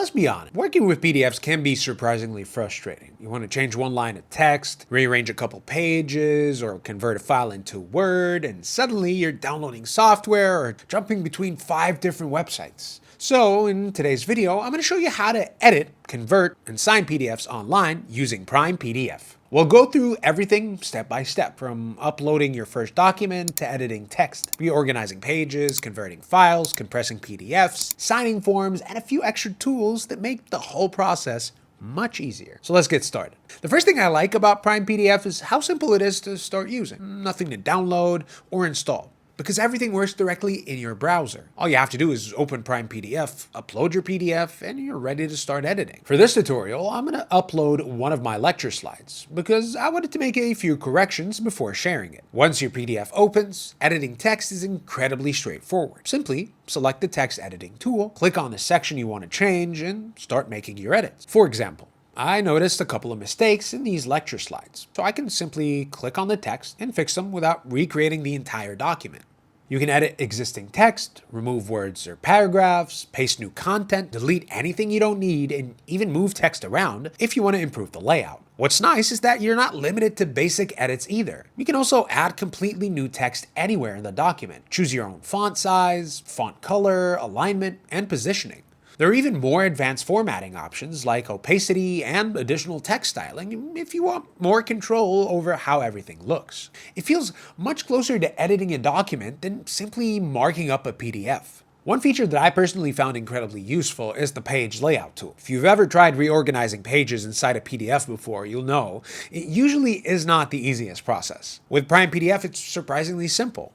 let's be honest, working with PDFs can be surprisingly frustrating. You want to change one line of text, rearrange a couple pages, or convert a file into Word, and suddenly you're downloading software or jumping between 5 different websites. So in today's video, I'm going to show you how to edit, convert, and sign PDFs online using PrimePDF. We'll go through everything step by step, from uploading your first document to editing text, reorganizing pages, converting files, compressing PDFs, signing forms, and a few extra tools that make the whole process much easier. So let's get started. The first thing I like about PrimePDF is how simple it is to start using. Nothing to download or install, because everything works directly in your browser. All you have to do is open PrimePDF, upload your PDF, and you're ready to start editing. For this tutorial, I'm going to upload one of my lecture slides because I wanted to make a few corrections before sharing it. Once your PDF opens, editing text is incredibly straightforward. Simply select the text editing tool, click on the section you want to change, and start making your edits. For example, I noticed a couple of mistakes in these lecture slides, so I can simply click on the text and fix them without recreating the entire document. You can edit existing text, remove words or paragraphs, paste new content, delete anything you don't need, and even move text around if you want to improve the layout. What's nice is that you're not limited to basic edits either. You can also add completely new text anywhere in the document. Choose your own font size, font color, alignment, and positioning. There are even more advanced formatting options like opacity and additional text styling if you want more control over how everything looks. It feels much closer to editing a document than simply marking up a PDF. One feature that I personally found incredibly useful is the page layout tool. If you've ever tried reorganizing pages inside a PDF before, you'll know it usually is not the easiest process. With PrimePDF, it's surprisingly simple.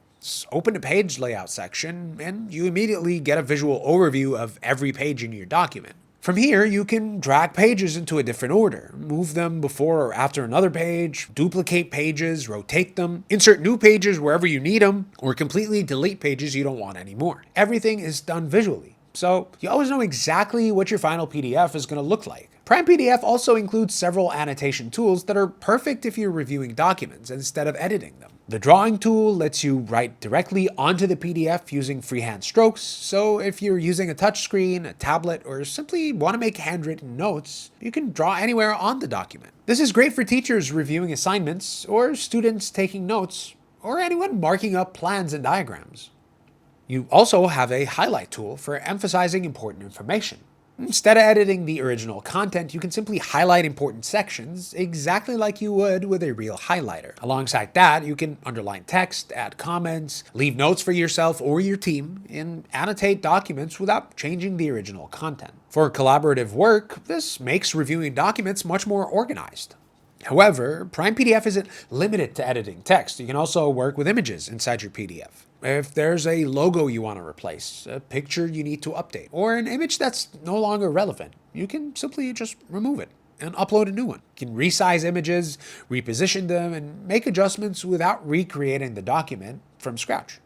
Open the page layout section and you immediately get a visual overview of every page in your document. From here, you can drag pages into a different order, move them before or after another page, duplicate pages, rotate them, insert new pages wherever you need them, or completely delete pages you don't want anymore. Everything is done visually, so you always know exactly what your final PDF is going to look like. PrimePDF also includes several annotation tools that are perfect if you're reviewing documents instead of editing them. The drawing tool lets you write directly onto the PDF using freehand strokes, so if you're using a touchscreen, a tablet, or simply want to make handwritten notes, you can draw anywhere on the document. This is great for teachers reviewing assignments, or students taking notes, or anyone marking up plans and diagrams. You also have a highlight tool for emphasizing important information. Instead of editing the original content, you can simply highlight important sections exactly like you would with a real highlighter. Alongside that, you can underline text, add comments, leave notes for yourself or your team, and annotate documents without changing the original content. For collaborative work, this makes reviewing documents much more organized. However, PrimePDF isn't limited to editing text. You can also work with images inside your PDF. If there's a logo you want to replace, a picture you need to update, or an image that's no longer relevant, you can simply just remove it and upload a new one. You can resize images, reposition them, and make adjustments without recreating the document from scratch.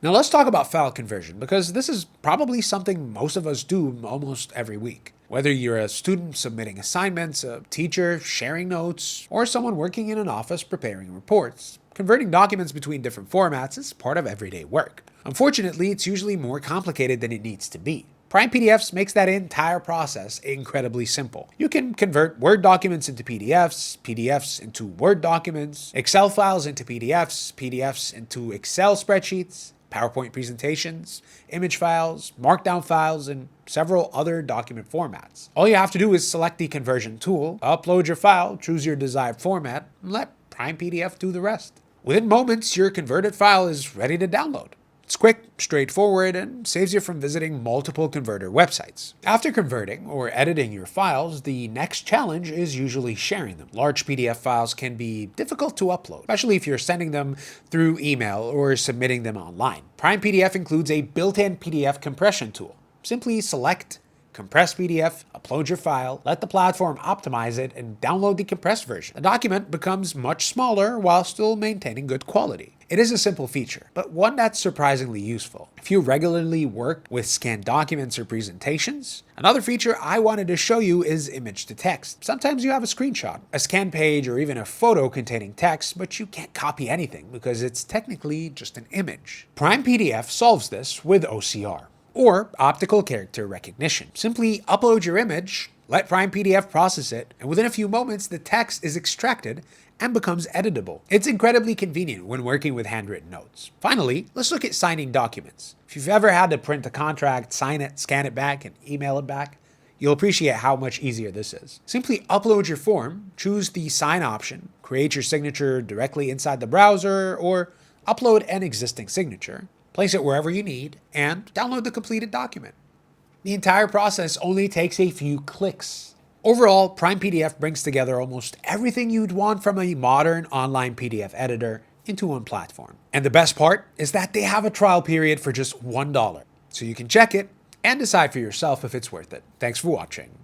Now let's talk about file conversion, because this is probably something most of us do almost every week. Whether you're a student submitting assignments, a teacher sharing notes, or someone working in an office preparing reports, converting documents between different formats is part of everyday work. Unfortunately, it's usually more complicated than it needs to be. PrimePDF makes that entire process incredibly simple. You can convert Word documents into PDFs, PDFs into Word documents, Excel files into PDFs, PDFs into Excel spreadsheets, PowerPoint presentations, image files, Markdown files, and several other document formats. All you have to do is select the conversion tool, upload your file, choose your desired format, and let PrimePDF do the rest. Within moments, your converted file is ready to download. It's quick, straightforward, and saves you from visiting multiple converter websites. After converting or editing your files, the next challenge is usually sharing them. Large PDF files can be difficult to upload, especially if you're sending them through email or submitting them online. PrimePDF includes a built-in PDF compression tool. Simply select Compress PDF, upload your file, let the platform optimize it, and download the compressed version. The document becomes much smaller while still maintaining good quality. It is a simple feature, but one that's surprisingly useful. If you regularly work with scanned documents or presentations, another feature I wanted to show you is image to text. Sometimes you have a screenshot, a scanned page, or even a photo containing text, but you can't copy anything because it's technically just an image. PrimePDF solves this with OCR. or optical character recognition. Simply upload your image, let PrimePDF process it, and within a few moments, the text is extracted and becomes editable. It's incredibly convenient when working with handwritten notes. Finally, let's look at signing documents. If you've ever had to print a contract, sign it, scan it back, and email it back, you'll appreciate how much easier this is. Simply upload your form, choose the sign option, create your signature directly inside the browser, or upload an existing signature, place it wherever you need, and download the completed document. The entire process only takes a few clicks. Overall, PrimePDF brings together almost everything you'd want from a modern online PDF editor into one platform. And the best part is that they have a trial period for just $1, so you can check it and decide for yourself if it's worth it. Thanks for watching.